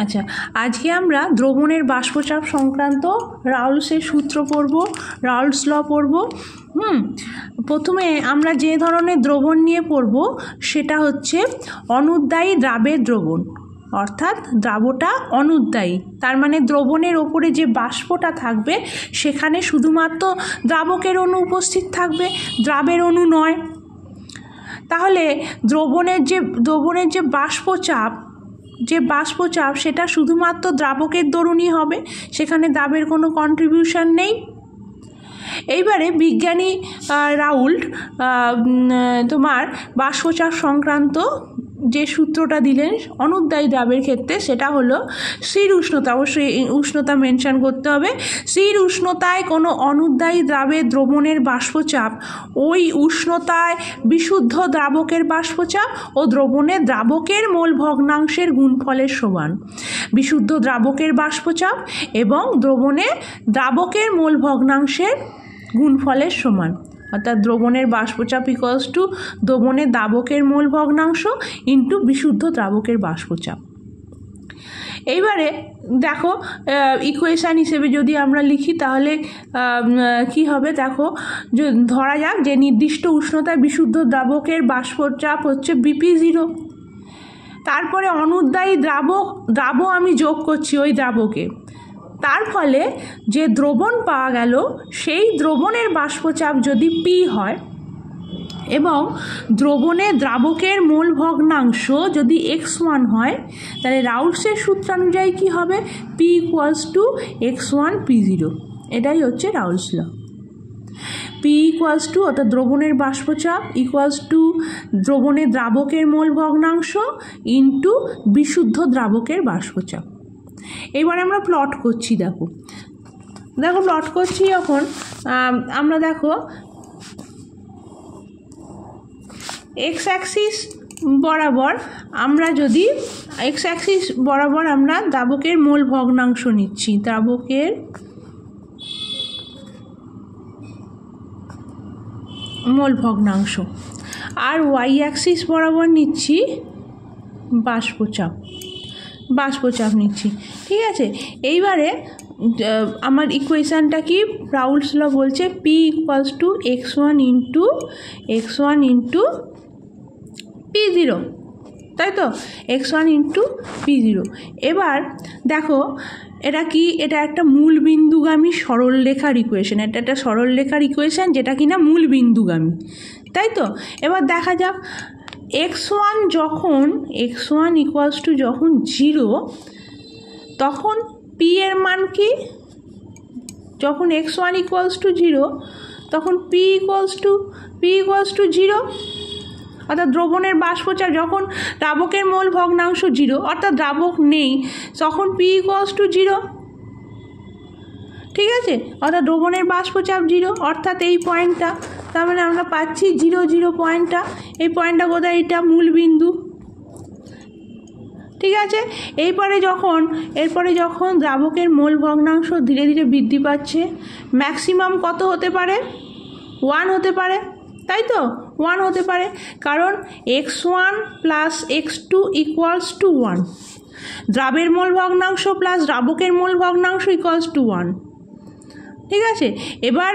আচ্ছা, আজকে আমরা দ্রবণের বাষ্পচাপ সংক্রান্ত রাউলসের সূত্র পড়ব, রাউলস ল পড়ব। প্রথমে আমরা যে ধরনের দ্রবণ নিয়ে পড়ব সেটা হচ্ছে অনুদ্বায়ী দ্রাবের দ্রবণ, অর্থাৎ দ্রাবটা অনুদ্বায়ী, তার মানে দ্রবণের ওপরে যে বাষ্পটা থাকবে সেখানে শুধুমাত্র দ্রাবকের অণু উপস্থিত থাকবে, দ্রাবের অণু নয়। তাহলে দ্রবণের যে বাষ্পচাপ সেটা শুধুমাত্র দ্রাবকের দরুনই হবে, সেখানে দ্রাবের কোনো কন্ট্রিবিউশন নেই। এইবারে বিজ্ঞানী রাউল্ট তোমার বাষ্পচাপ সংক্রান্ত যে সূত্রটা দিলেন অনুদ্বায়ী দ্রাবের ক্ষেত্রে, সেটা হলো স্থির উষ্ণতা, অবশ্যই উষ্ণতা মেনশন করতে হবে। স্থির উষ্ণতায় কোনো অনুদ্বায়ী দ্রাবের দ্রবণের বাষ্পচাপ ওই উষ্ণতায় বিশুদ্ধ দ্রাবকের বাষ্পচাপ ও দ্রবণের দ্রাবকের মোল ভগ্নাংশের গুণফলের সমান। বিশুদ্ধ দ্রাবকের বাষ্পচাপ এবং দ্রবণের দ্রাবকের মোল ভগ্নাংশের গুণফলের সমান, অর্থাৎ দ্রবণের বাষ্পচাপ ইকুয়ালস টু দ্রবণের দ্রাবকের মোল ভগ্নাংশ ইন্টু বিশুদ্ধ দ্রাবকের বাষ্পচাপ। এইবারে দেখো ইকুয়েশান হিসেবে যদি আমরা লিখি তাহলে কি হবে, দেখো ধরা যাক যে নির্দিষ্ট উষ্ণতায় বিশুদ্ধ দ্রাবকের বাষ্পচাপ হচ্ছে BP0, তারপরে অনুদ্বায়ী দ্রাব আমি যোগ করছি ওই দ্রাবকে, তার ফলে যে দ্রবণ পাওয়া গেল সেই দ্রবণের বাষ্পচাপ যদি P হয় এবং দ্রবণের দ্রাবকের মোল ভগ্নাংশ যদি x1 হয়, তাহলে রাউলসের সূত্রানুযায়ী কি হবে, P equals to x1 P0। এটাই হচ্ছে রাউলস ল। P ইকুয়ালস টু অর্থাৎ দ্রবণের বাষ্পচাপ ইকুয়ালস টু দ্রবণের দ্রাবকের মোল ভগ্নাংশ ইন্টু বিশুদ্ধ দ্রাবকের বাষ্পচাপ। এইবারে আমরা প্লট করছি, দেখো প্লট করছি যখন আমরা দেখো এক্স অ্যাক্সিস বরাবর আমরা দ্রাবকের মোল ভগ্নাংশ নিচ্ছি, দ্রাবকের মোল ভগ্নাংশ, আর ওয়াই অ্যাক্সিস বরাবর নিচ্ছি বাষ্পচাপ নিচ্ছি, ঠিক আছে। এইবারে আমার ইকুয়েশানটা কি, রাউলস ল বলছে P equals to x1 into P0, তাই তো, x1 ইন্টু P0। এবার দেখো এটা কি, এটা একটা মূল বিন্দুগামী সরলরেখার ইকুয়েশন, এটা একটা সরলরেখার ইকুয়েশন যেটা কিনা মূল বিন্দুগামী, তাই তো। এবার দেখা যাক x1 ইকুয়ালস টু যখন 0, তখন P এর মান কি, যখন x1 ইকুয়ালস টু 0 তখন P ইকুয়ালস টু 0, অর্থাৎ দ্রবণের বাষ্পচাপ যখন দ্রাবকের মোল ভগ্নাংশ 0 অর্থাৎ দ্রাবক নেই, তখন P ইকুয়ালস টু 0, ঠিক আছে, অর্থাৎ দ্রবণের বাষ্পচাপ 0, অর্থাৎ এই পয়েন্টটা, তার মানে আমরা পাচ্ছি 0 0 পয়েন্টটা। এই পয়েন্টটা কোথায়, এটা মূল বিন্দু, ঠিক আছে। এরপরে যখন দ্রাবকের মোল ভগ্নাংশ ধীরে ধীরে বৃদ্ধি পাচ্ছে, ম্যাক্সিমাম কত হতে পারে, 1 হতে পারে, তাই তো, 1 হতে পারে, কারণ x1 plus x2 equals to 1, দ্রাবের মোল ভগ্নাংশ প্লাস দ্রাবকের মোল ভগ্নাংশ ইকুয়ালস টু 1, ঠিক আছে। এবার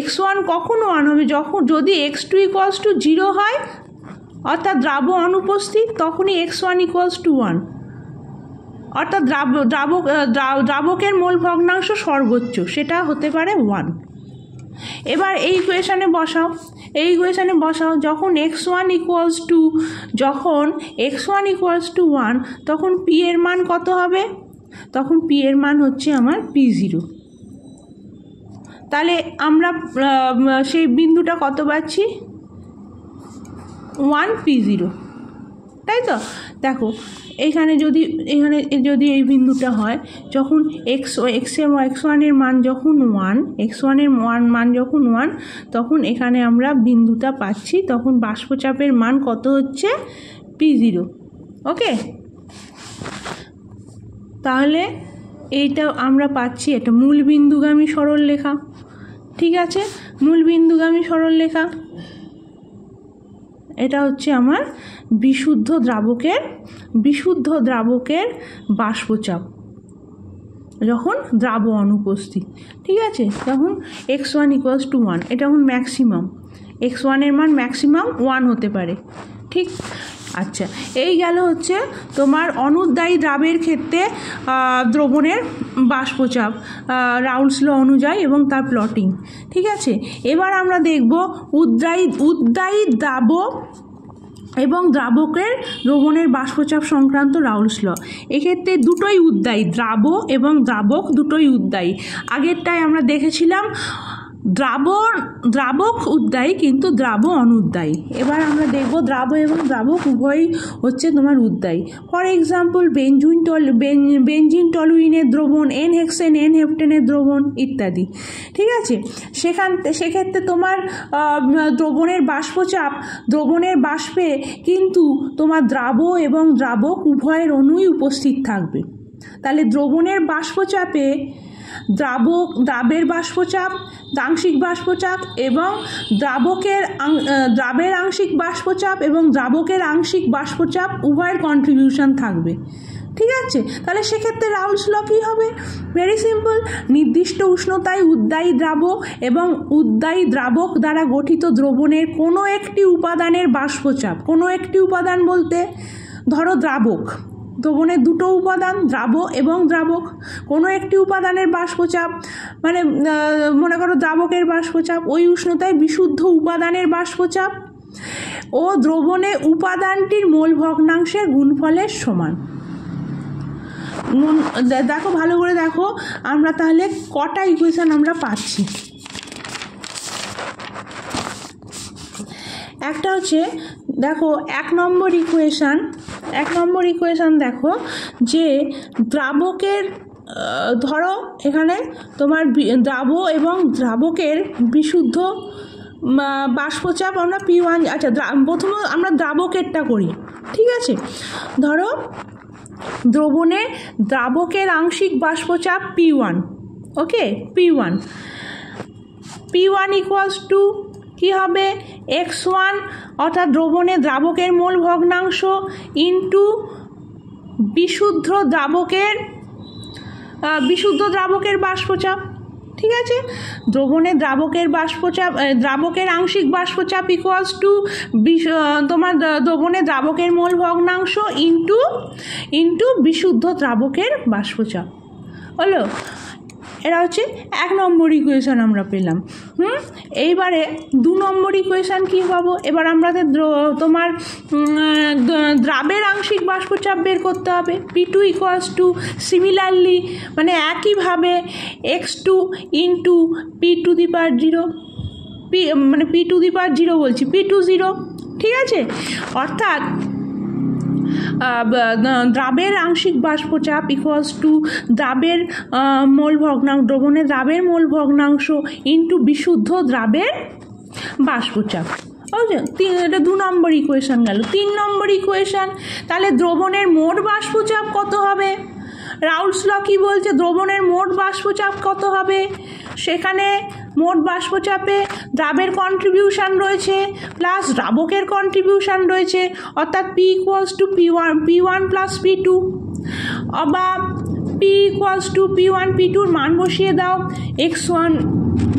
x1 কখন 1 হবে, যদি x2 ইকুয়ালস টু 0 হয়, অর্থাৎ দ্রাব অনুপস্থিত, তখনই x1 ইকুয়ালস টু 1, অর্থাৎ দ্রাবকের মোল ভগ্নাংশ সর্বোচ্চ, সেটা হতে পারে 1। এবার এই ইকুয়েশানে বসাও, যখন x1 ইকুয়ালস টু 1 তখন P এর মান কত হবে, তখন P এর মান হচ্ছে আমার P0। তাহলে আমরা সেই বিন্দুটা কত পাচ্ছি, 1 P0, তাই তো। দেখো এখানে যদি এই বিন্দুটা হয়, যখন x1 এর মান যখন 1, তখন এখানে আমরা বিন্দুটা পাচ্ছি, তখন বাষ্পচাপের মান কত হচ্ছে, P0, ওকে। তাহলে এইটা আমরা পাচ্ছি, এটা মূল বিন্দুগামী সরলরেখা, ঠিক আছে, মূল বিন্দুগামী সরলরেখা। এটা হচ্ছে আমার বিশুদ্ধ দ্রাবকের বাষ্পচাপ যখন দ্রাব অনুপস্থিত। ঠিক আছে, তখন x1 = 1, এটা এখন ম্যাক্সিমাম, x1 এর মান ম্যাক্সিমাম 1 হতে পারে। ঠিক, আচ্ছা, এই গেল হচ্ছে তোমার অনুদ্বায়ী দ্রাবের ক্ষেত্রে দ্রবণের বাষ্পচাপ রাউলস ল অনুযায়ী এবং তার প্লটিং। ঠিক আছে, এবার আমরা দেখব উদ্বায়ী দ্রাব এবং দ্রাবকের দ্রবণের বাষ্পচাপ সংক্রান্ত রাউলস ল। এক্ষেত্রে দুটোই উদ্বায়ী, দ্রাব এবং দ্রাবক দুটোই উদ্বায়ী। আগেরটায় আমরা দেখেছিলাম দ্রাবক উদ্বায়ী কিন্তু দ্রাব অনুদ্বায়ী। এবার আমরা দেখব দ্রাব এবং দ্রাবক উভয়ই হচ্ছে তোমার উদ্বায়ী। ফর এক্সাম্পল বেনজিন টলুইনের দ্রবণ, n-হেক্সেন n-হেপ্টেনের দ্রবণ ইত্যাদি। ঠিক আছে, সেক্ষেত্রে তোমার দ্রবণের বাষ্পে কিন্তু তোমার দ্রাব এবং দ্রাবক উভয়ের অণুই উপস্থিত থাকবে। তাহলে দ্রবণের বাষ্পচাপে দ্রাবের বাষ্পচাপ, আংশিক বাষ্পচাপ এবং দ্রাবের আংশিক বাষ্পচাপ এবং দ্রাবকের আংশিক বাষ্পচাপ উভয়ের কন্ট্রিবিউশন থাকবে। ঠিক আছে, তাহলে সেক্ষেত্রে রাউলস ল কী হবে? ভেরি সিম্পল, নির্দিষ্ট উষ্ণতায় উদ্বায়ী দ্রাব এবং উদ্বায়ী দ্রাবক দ্বারা গঠিত দ্রবণের কোনো একটি উপাদানের বাষ্পচাপ, কোনো একটি উপাদান বলতে ধরো দ্রবণের দুটো উপাদান দ্রাব এবং দ্রাবক, কোনো একটি উপাদানের বাষ্পচাপ মানে মনে করো দ্রাবকের বাষ্পচাপ, ওই উষ্ণতায় বিশুদ্ধ উপাদানের বাষ্পচাপ ও দ্রবণে উপাদানটির মোল ভগ্নাংশের গুণফলের সমান। দেখো, ভালো করে দেখো, আমরা তাহলে কটা ইকুয়েশন আমরা পাচ্ছি। একটা হচ্ছে দেখো 1 নম্বর ইকুয়েশন দেখো যে দ্রাবকের ধরো এখানে তোমার দ্রাব এবং দ্রাবকের বিশুদ্ধ বাষ্পচাপ আমরা P1, আচ্ছা প্রথমে আমরা দ্রাবকেরটা করি। ঠিক আছে, ধরো দ্রাবকের আংশিক বাষ্পচাপ P1, ওকে, P1 = কি হবে? x1 অর্থাৎ দ্রাবকের মোল ভগ্নাংশ ইন্টু বিশুদ্ধ দ্রাবকের বাষ্পচাপ। ঠিক আছে, দ্রাবকের আংশিক বাষ্পচাপ তোমার দ্রাবকের মোল ভগ্নাংশ ইন্টু বিশুদ্ধ দ্রাবকের বাষ্পচাপ হলো। এটা হচ্ছে 1 নম্বর ইকুয়েশন আমরা পেলাম। এইবারে 2 নম্বর ইকুয়েশন কি পাবো? এবার আমাদের তোমার দ্রাবের আংশিক বাষ্পচাপ বের করতে হবে। P2 = সিমিলারলি মানে একইভাবে x2 ইন্টু P⁴, মানে P⁴ বলছি, P20। ঠিক আছে, অর্থাৎ দ্রাবের আংশিক বাষ্পচাপ দ্রাবের দ্রবণের মোল ভগ্নাংশ ইন্টু বিশুদ্ধ দ্রাবের বাষ্পচাপ। ওকে, এটা 2 নম্বর ইকুয়েশন গেল। 3 নম্বর ইকুয়েশন, তাহলে দ্রবণের মোট বাষ্পচাপ কত হবে? রাউলস ল কি বলছে? দ্রবণের মোট বাষ্পচাপ কত হবে? সেখানে মোট বাষ্পচাপে দ্রাবের কন্ট্রিবিউশন রয়েছে প্লাস দ্রাবকের কন্ট্রিবিউশন রয়েছে, অর্থাৎ P = P1 + P2, বা P = P1 P2 মান বসিয়ে দাও, x1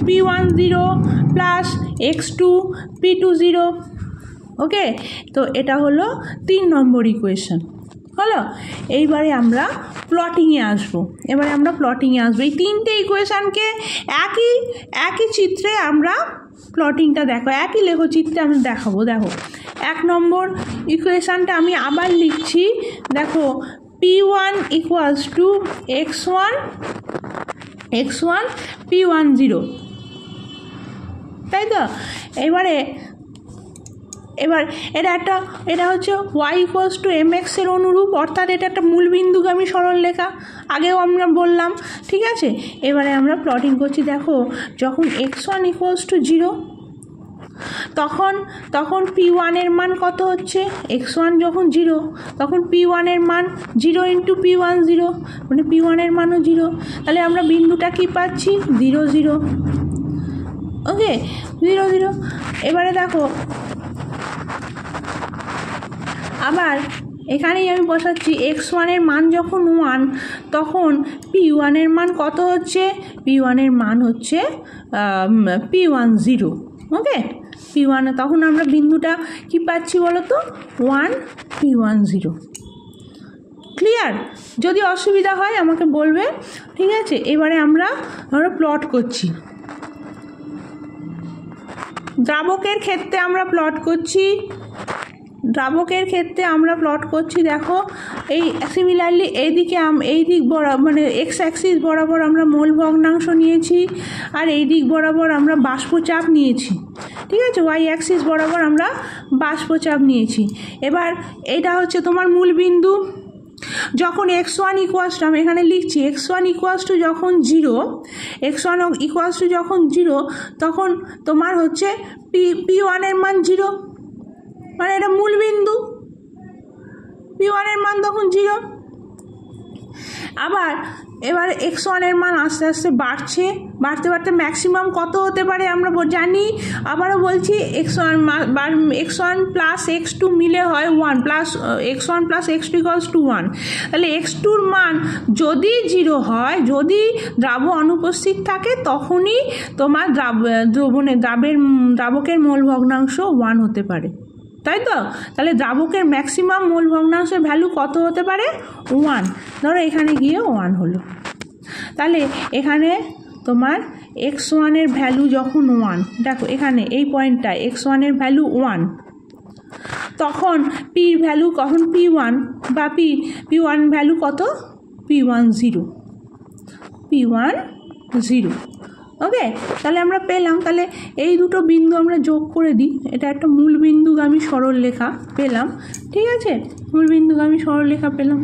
P10 plus x2 P20। ওকে, তো এটা হলো 3 নম্বর ইকুয়েশন হলো। এইবারে আমরা প্লটিংয়ে আসবো। এই 3টে ইকুয়েশনকে একই চিত্রে আমরা প্লটিংটা দেখো, একই লেখচিত্রে আমরা দেখাবো। দেখো 1 নম্বর ইকুয়েশনটা আমি আবার লিখছি। দেখো P1 = x1 P10, তাই তো? এবার এটা হচ্ছে y = mx এর অনুরূপ, অর্থাৎ এটা একটা মূলবিন্দুগামী সরলরেখা, আগেও আমরা বললাম। ঠিক আছে, এবারে আমরা প্লটিং করছি। দেখো যখন x1 = 0 তখন P1 এর মান কত হচ্ছে? x1 যখন 0 তখন P1 এর মান 0 × P10, মানে P1 এর মানও 0। তাহলে আমরা বিন্দুটা কি পাচ্ছি? 0 0। ওকে, 0 0। এবারে দেখো আবার এখানেই আমি বসাচ্ছি x1 এর মান যখন 1 তখন p1 এর মান কত হচ্ছে, p1 এর মান হচ্ছে p10। ওকে, p1 তখন আমরা বিন্দুটা কি পাচ্ছি বলো তো, 1 p10। ক্লিয়ার? যদি অসুবিধা হয় আমাকে বলবে, ঠিক আছে। এবারে আমরা প্লট করছি, দ্রাবকের ক্ষেত্রে আমরা প্লট করছি, দ্রাবকের ক্ষেত্রে আমরা প্লট করছি। দেখো এই সিমিলারলি এইদিকে এই দিক বরাবর মানে এক্স অ্যাক্সিস বরাবর আমরা মোল ভগ্নাংশ নিয়েছি, আর এই দিক বরাবর আমরা বাষ্পচাপ নিয়েছি, ঠিক আছে। ওয়াই অ্যাক্সিস বরাবর আমরা বাষ্পচাপ নিয়েছি। এবার এটা হচ্ছে তোমার মূল বিন্দু। যখন x1 ইকুয়ালস টু, আমি এখানে লিখছি x1 ইকুয়ালস টু যখন 0, x1 ইকুয়ালস টু যখন 0 তখন তোমার হচ্ছে p1 এর মান 0, মানে এটা মূল বিন্দু, p1 এর মান তখন 0। আবার এবার x1 এর মান আস্তে আস্তে বাড়ছে, বাড়তে বাড়তে ম্যাক্সিমাম কত হতে পারে আমরা জানি। আবারও বলছি x1 প্লাস x2 মিলে হয় 1, plus x1 plus x2 equals to 1। তাহলে x2-র মান যদি 0 হয়, যদি দ্রাব অনুপস্থিত থাকে, তখনই তোমার দ্রাবকের মোল ভগ্নাংশ 1 হতে পারে, তাই তো। তাহলে দ্রাবকের ম্যাক্সিমাম মোল ভগ্নাংশের ভ্যালু কত হতে পারে, 1। ধরো এখানে গিয়ে 1 হলো, তাহলে এখানে তোমার x1 এর ভ্যালু যখন 1, দেখো এখানে এই পয়েন্টটা x1 এর ভ্যালু 1, তখন পির ভ্যালু কখন p1 বা p1 ভ্যালু কত, p10। ওকে, তাহলে আমরা পেলাম, তাহলে এই দুটো বিন্দু আমরা যোগ করে দিই, এটা একটা মূল বিন্দুগামী সরলরেখা পেলাম, ঠিক আছে। মূল বিন্দুগামী সরলরেখা পেলাম।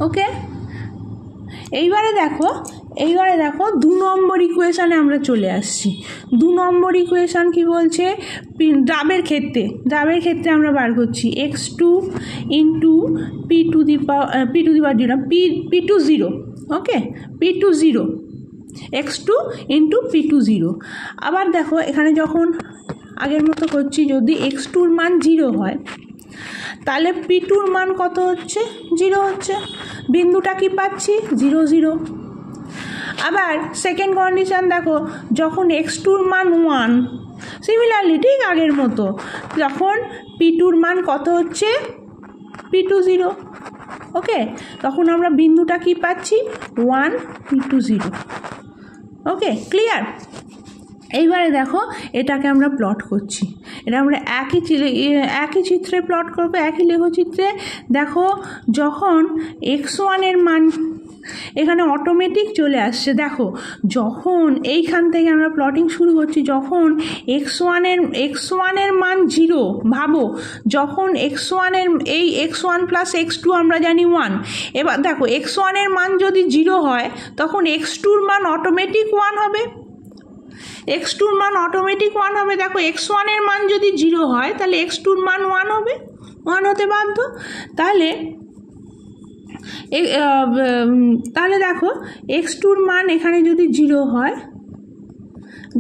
ওকে, এইবারে দেখো 2 নম্বর ইকুয়েশানে আমরা চলে আসছি। 2 নম্বর ইকুয়েশান কি বলছে, দ্রাবের ক্ষেত্রে আমরা বার করছি x2 ইন্টু p20, ওকে, p20, x2 ইন্টু p20। আবার দেখো এখানে যখন আগের মতো করছি, যদি x2-র মান 0 হয় তাহলে p2-র মান কত হচ্ছে, 0 হচ্ছে, বিন্দুটা কি পাচ্ছি, 0 0। আবার সেকেন্ড কন্ডিশন দেখো, যখন x2-র মান 1, সিমিলারলি ঠিক আগের মতো, যখন p2-র মান কত হচ্ছে, p20। ওকে, তখন আমরা বিন্দুটা কি পাচ্ছি, 1 p20। ওকে, ক্লিয়ার? এইবারে দেখো এটাকে আমরা প্লট করছি, এটা আমরা একই চিত্রে প্লট করবো, একই লেখচিত্রে। দেখো যখন x1 এর মান এখানে অটোমেটিক চলে আসছে, দেখো যখন এইখান থেকে আমরা প্লটিং শুরু করছি, যখন x1 এর মান 0, ভাবো যখন x1 এর এই x1 প্লাস x2 আমরা জানি 1, এবার দেখো x1 এর মান যদি 0 হয় তখন x2-র মান অটোমেটিক 1 হবে, x2-র মান অটোমেটিক 1 হবে। দেখো x1 এর মান যদি 0 হয় তাহলে x2-র মান 1 হবে, 1 হতে বাধ্য। তাহলে দেখো x2-র মান এখানে যদি 0 হয়,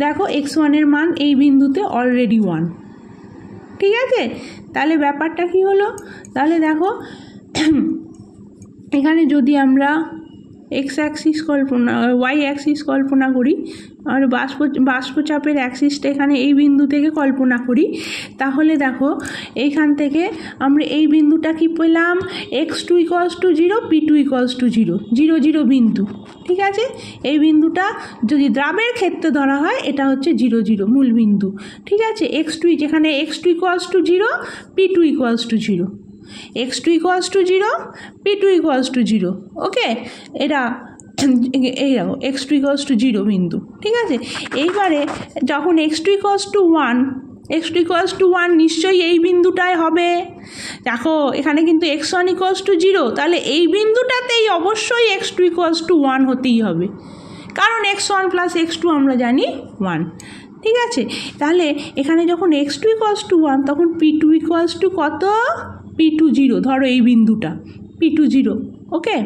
দেখো x1 এর মান এই বিন্দুতে অলরেডি 1, ঠিক আছে। তাহলে ব্যাপারটা কি হলো, তাহলে দেখো এখানে যদি আমরা ওয়াই অ্যাক্সিস কল্পনা করি, আর বাষ্পচাপের অ্যাক্সিসটা এখানে এই বিন্দু থেকে কল্পনা করি, তাহলে দেখো এইখান থেকে আমরা এই বিন্দুটা কি পেলাম, x2 equals to 0, p2 equals to 0, 0 0 বিন্দু, ঠিক আছে। এই বিন্দুটা যদি দ্রাবের ক্ষেত্রে ধরা হয়, এটা হচ্ছে 0 0 মূল বিন্দু, ঠিক আছে। যেখানে x2 equals to 0, p2 equals to 0, x2 equals to 0, p2 equals to 0। ওকে, এটা এই দেখো x2 ইকুয়ালস টু 0 বিন্দু, ঠিক আছে। এইবারে যখন x2 ইকুয়ালস টু 1 নিশ্চয়ই এই বিন্দুটাই হবে। দেখো এখানে কিন্তু x1 ইকুয়ালস টু 0, তাহলে এই বিন্দুটাতেই অবশ্যই x2 ইকুয়ালস টু 1 হতেই হবে, কারণ x1 প্লাস x2 আমরা জানি 1, ঠিক আছে। তাহলে এখানে যখন x2 ইকুয়ালস টু 1 তখন p2 ইকুয়ালস টু কত, p20, ধরো এই বিন্দুটা p20, ওকে,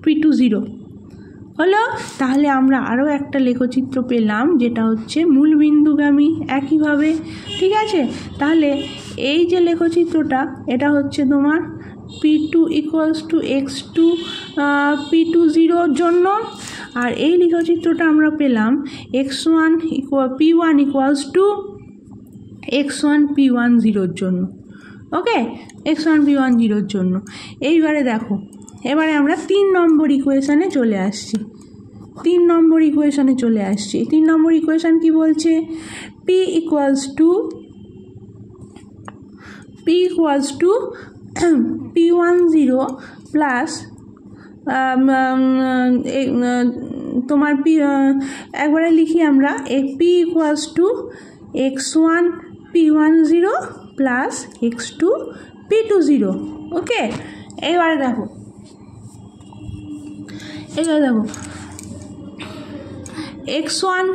p20, হলো। তাহলে আমরা আরও একটা লেখচিত্র পেলাম, যেটা হচ্ছে মূলবিন্দুগামী একইভাবে। ঠিক আছে, তাহলে এই যে লেখচিত্রটা, এটা হচ্ছে তোমার P2 = x2 P2 0 জন্য, আর এই লেখচিত্রটা আমরা পেলাম x1 P1 = x1 P1 0 জন্য। ওকে, x1 P1 0 জন্য। এইবারে দেখো, এবারে আমরা 3 নম্বর ইকুয়েশানে চলে আসছি। 3 নম্বর ইকুয়েশানে চলে আসছি। 3 নম্বর ইকুয়েশান কি বলছে? P = P1 0 প্লাস তোমার একবারে লিখি আমরা, P = x1 P1 0 plus x2 P2 0। ওকে, এবারে দেখো x1